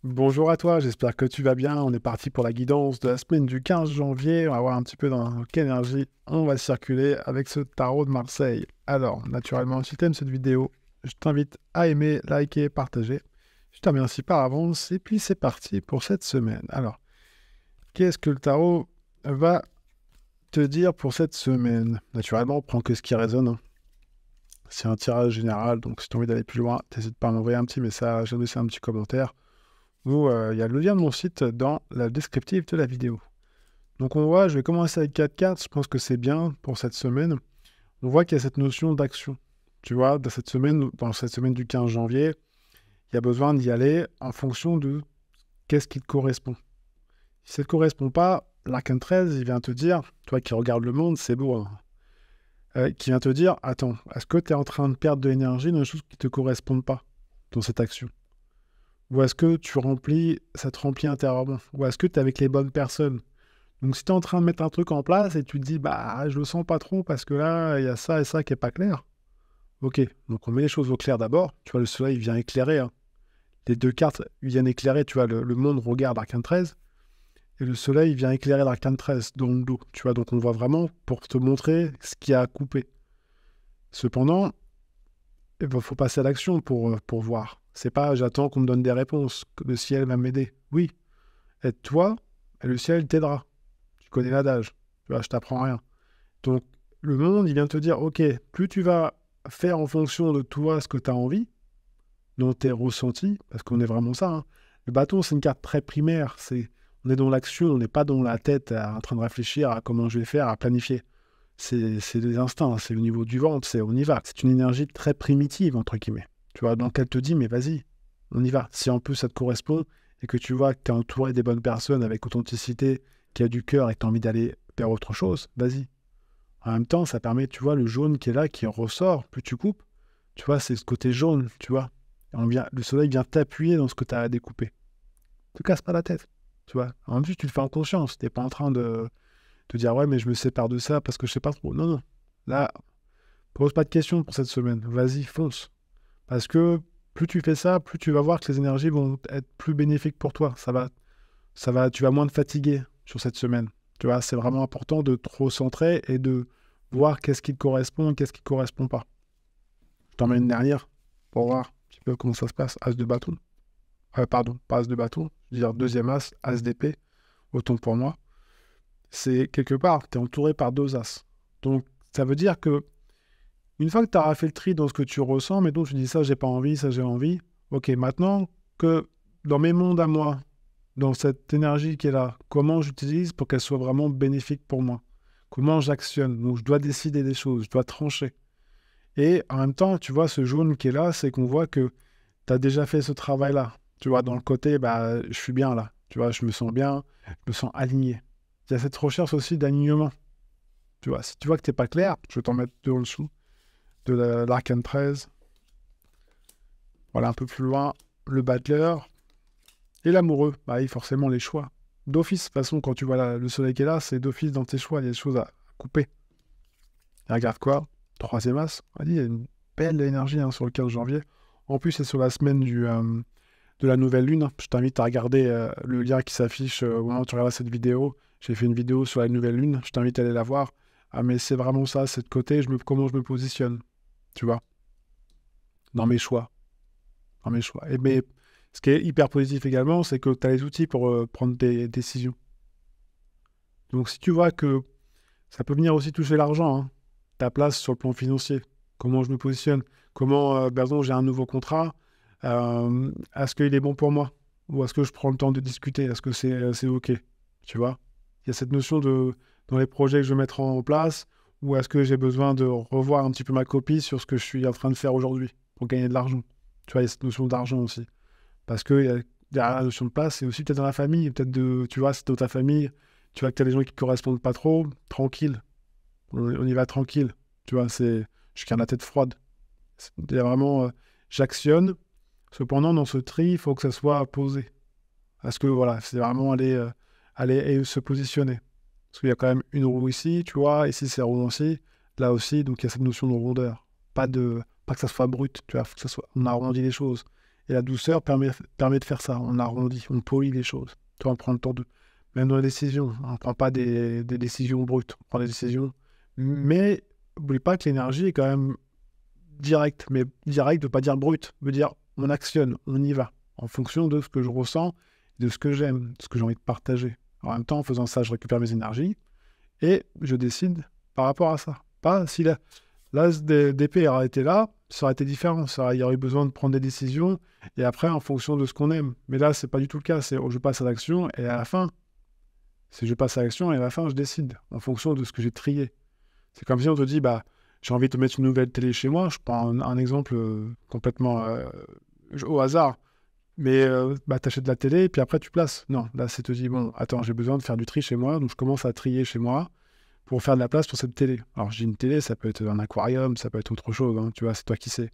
Bonjour à toi, j'espère que tu vas bien. On est parti pour la guidance de la semaine du 15 janvier. On va voir un petit peu dans quelle énergie on va circuler avec ce tarot de Marseille. Alors, naturellement, si tu aimes cette vidéo, je t'invite à aimer, liker, partager. Je te remercie par avance. Et puis, c'est parti pour cette semaine. Alors, qu'est-ce que le tarot va te dire pour cette semaine? Naturellement, prends que ce qui résonne, hein. C'est un tirage général, donc si tu as envie d'aller plus loin, n'hésite pas à m'envoyer un petit message, à laisser un petit commentaire. Ou il y a le lien de mon site dans la descriptive de la vidéo. Donc on voit, je vais commencer avec 4 cartes, je pense que c'est bien pour cette semaine. On voit qu'il y a cette notion d'action. Tu vois, dans cette semaine du 15 janvier, il y a besoin d'y aller en fonction de qu'est-ce qui te correspond. Si ça ne te correspond pas, l'arcane 13, il vient te dire, toi qui regardes le monde, c'est beau, hein, qui vient te dire, attends, est-ce que tu es en train de perdre de l'énergie dans des choses qui ne te correspondent pas dans cette action? Ou est-ce que ça te remplit intérieurement? Ou est-ce que tu es avec les bonnes personnes? Donc si tu es en train de mettre un truc en place et tu te dis, bah, je le sens pas trop parce que là, il y a ça et ça qui est pas clair. Ok, donc on met les choses au clair d'abord. Tu vois, le soleil vient éclairer, hein. Les deux cartes viennent éclairer, tu vois, le monde regarde l'arcane 13 et le soleil vient éclairer l'arcane 13 dans le dos. Tu vois, donc on voit vraiment pour te montrer ce qui a coupé. Cependant, il faut passer à l'action pour voir. C'est pas j'attends qu'on me donne des réponses, que le ciel va m'aider. Oui, aide-toi et le ciel t'aidera. Tu connais l'adage. Tu vois, je t'apprends rien. Donc, le monde, il vient te dire, OK, plus tu vas faire en fonction de toi ce que tu as envie, dans tes ressentis, parce qu'on est vraiment ça, hein. Le bâton, c'est une carte très primaire. On est dans l'action, on n'est pas dans la tête en train de réfléchir à comment je vais faire, à planifier. C'est des instincts, hein, c'est au niveau du ventre, c'est on y va. C'est une énergie très primitive, entre guillemets. Tu vois, donc elle te dit, mais vas-y, on y va. Si en plus ça te correspond et que tu vois que tu es entouré des bonnes personnes avec authenticité, qui a du cœur et que tu as envie d'aller vers autre chose, vas-y. En même temps, ça permet, tu vois, le jaune qui est là, qui ressort, plus tu coupes, tu vois, c'est ce côté jaune, tu vois. Le soleil vient t'appuyer dans ce que tu as à découper. Te casse pas la tête, tu vois. En plus, tu le fais en conscience. Tu n'es pas en train de te dire, ouais, mais je me sépare de ça parce que je sais pas trop. Non, non. Là, pose pas de questions pour cette semaine. Vas-y, fonce. Parce que plus tu fais ça, plus tu vas voir que les énergies vont être plus bénéfiques pour toi. Tu vas moins te fatiguer sur cette semaine. Tu vois, c'est vraiment important de te recentrer et de voir qu'est-ce qui te correspond et qu'est-ce qui ne correspond pas. Je t'en mets une dernière pour voir un petit peu comment ça se passe. As de bâton. Pardon, pas as de bâton. Je veux dire deuxième as, as d'épée. Autant pour moi. C'est quelque part, tu es entouré par deux as. Donc, ça veut dire que une fois que tu auras fait le tri dans ce que tu ressens, mais donc tu dis ça, j'ai pas envie, ça, j'ai envie. Ok, maintenant que dans mes mondes à moi, dans cette énergie qui est là, comment j'utilise pour qu'elle soit vraiment bénéfique pour moi? Comment j'actionne? Donc, je dois décider des choses, je dois trancher. Et en même temps, tu vois, ce jaune qui est là, c'est qu'on voit que tu as déjà fait ce travail-là. Tu vois, dans le côté, bah, je suis bien là. Tu vois, je me sens bien, je me sens aligné. Il y a cette recherche aussi d'alignement. Tu vois, si tu vois que tu n'es pas clair, je vais t'en mettre deux en dessous de l'arcane 13. Voilà, un peu plus loin, le battleur et l'amoureux. Bah oui, forcément, les choix. D'office, de toute façon, quand tu vois le soleil qui est là, c'est d'office dans tes choix, il y a des choses à couper. Et regarde quoi? Troisième as. On dit, il y a une belle énergie, hein, sur le 15 janvier. En plus, c'est sur la semaine de la nouvelle lune, hein. Je t'invite à regarder le lien qui s'affiche au moment où tu regardes cette vidéo. J'ai fait une vidéo sur la nouvelle lune. Je t'invite à aller la voir. Ah, mais c'est vraiment ça, c'est de côté, comment je me positionne, tu vois, dans mes choix. Dans mes choix. Mais ce qui est hyper positif également, c'est que tu as les outils pour prendre des décisions. Donc, si tu vois que ça peut venir aussi toucher l'argent, hein, ta place sur le plan financier, comment je me positionne, par exemple, j'ai un nouveau contrat, est-ce qu'il est bon pour moi? Ou est-ce que je prends le temps de discuter? Est-ce que c'est OK? Tu vois? Il y a cette notion dans les projets que je vais mettre en place, ou est-ce que j'ai besoin de revoir un petit peu ma copie sur ce que je suis en train de faire aujourd'hui pour gagner de l'argent? Tu vois, il y a cette notion d'argent aussi. Parce que derrière la notion de place, c'est aussi peut-être dans la famille, tu vois, c'est dans ta famille, tu vois que tu as des gens qui ne correspondent pas trop, tranquille, on y va tranquille. Tu vois, je garde la tête froide. Il y a vraiment, j'actionne. Cependant, dans ce tri, il faut que ça soit posé. Parce que voilà, c'est vraiment aller et se positionner. Parce qu'il y a quand même une roue ici, tu vois, ici c'est rond aussi, là aussi, donc il y a cette notion de rondeur. Pas que ça soit brut, tu vois, faut que ça soit, on arrondit les choses. Et la douceur permet de faire ça. On arrondit, on polit les choses. Tu vas prendre le temps de... Même dans les décisions, on ne prend pas des décisions brutes, on prend des décisions. Mais n'oublie pas que l'énergie est quand même directe. Mais direct ne veut pas dire brute, veut dire on actionne, on y va, en fonction de ce que je ressens, de ce que j'aime, de ce que j'ai envie de partager. En même temps, en faisant ça, je récupère mes énergies et je décide par rapport à ça. Pas si l'as d'épée aurait été là, ça aurait été différent. Il y aurait eu besoin de prendre des décisions et après, en fonction de ce qu'on aime. Mais là, c'est pas du tout le cas. C'est je passe à l'action et à la fin, je passe à l'action et à la fin, je décide en fonction de ce que j'ai trié. C'est comme si on te dit, bah, j'ai envie de te mettre une nouvelle télé chez moi. Je prends un exemple complètement au hasard. Mais bah, tu achètes de la télé et puis après, tu places. Non, là, c'est te dire, bon, attends, j'ai besoin de faire du tri chez moi. Donc, je commence à trier chez moi pour faire de la place pour cette télé. Alors, j'ai une télé, ça peut être un aquarium, ça peut être autre chose. Hein, tu vois, c'est toi qui sais.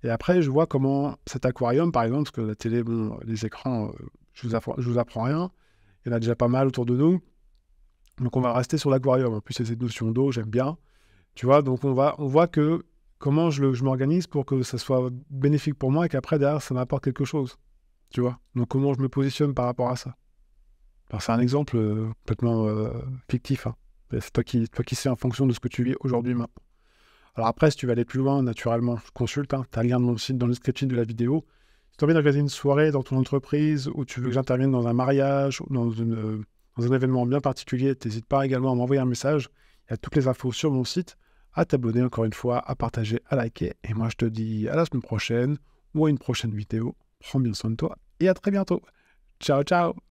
Et après, je vois comment cet aquarium, par exemple, parce que la télé, bon, les écrans, je vous apprends rien. Il y en a déjà pas mal autour de nous. Donc, on va rester sur l'aquarium. En plus, c'est cette notion d'eau, j'aime bien. Tu vois, donc on voit que comment je m'organise pour que ça soit bénéfique pour moi et qu'après, derrière, ça m'apporte quelque chose. Tu vois, donc comment je me positionne par rapport à ça. Alors, c'est un exemple complètement fictif. Hein. C'est toi qui sais en fonction de ce que tu vis aujourd'hui maintenant. Alors après, si tu veux aller plus loin, naturellement, je consulte. Hein, tu as le lien de mon site dans le description de la vidéo. Si tu as envie d'organiser une soirée dans ton entreprise ou tu veux que j'intervienne dans un mariage ou dans un événement bien particulier, n'hésite pas également à m'envoyer un message. Il y a toutes les infos sur mon site, à t'abonner encore une fois, à partager, à liker. Et moi, je te dis à la semaine prochaine ou à une prochaine vidéo. Prends bien soin de toi et à très bientôt. Ciao, ciao!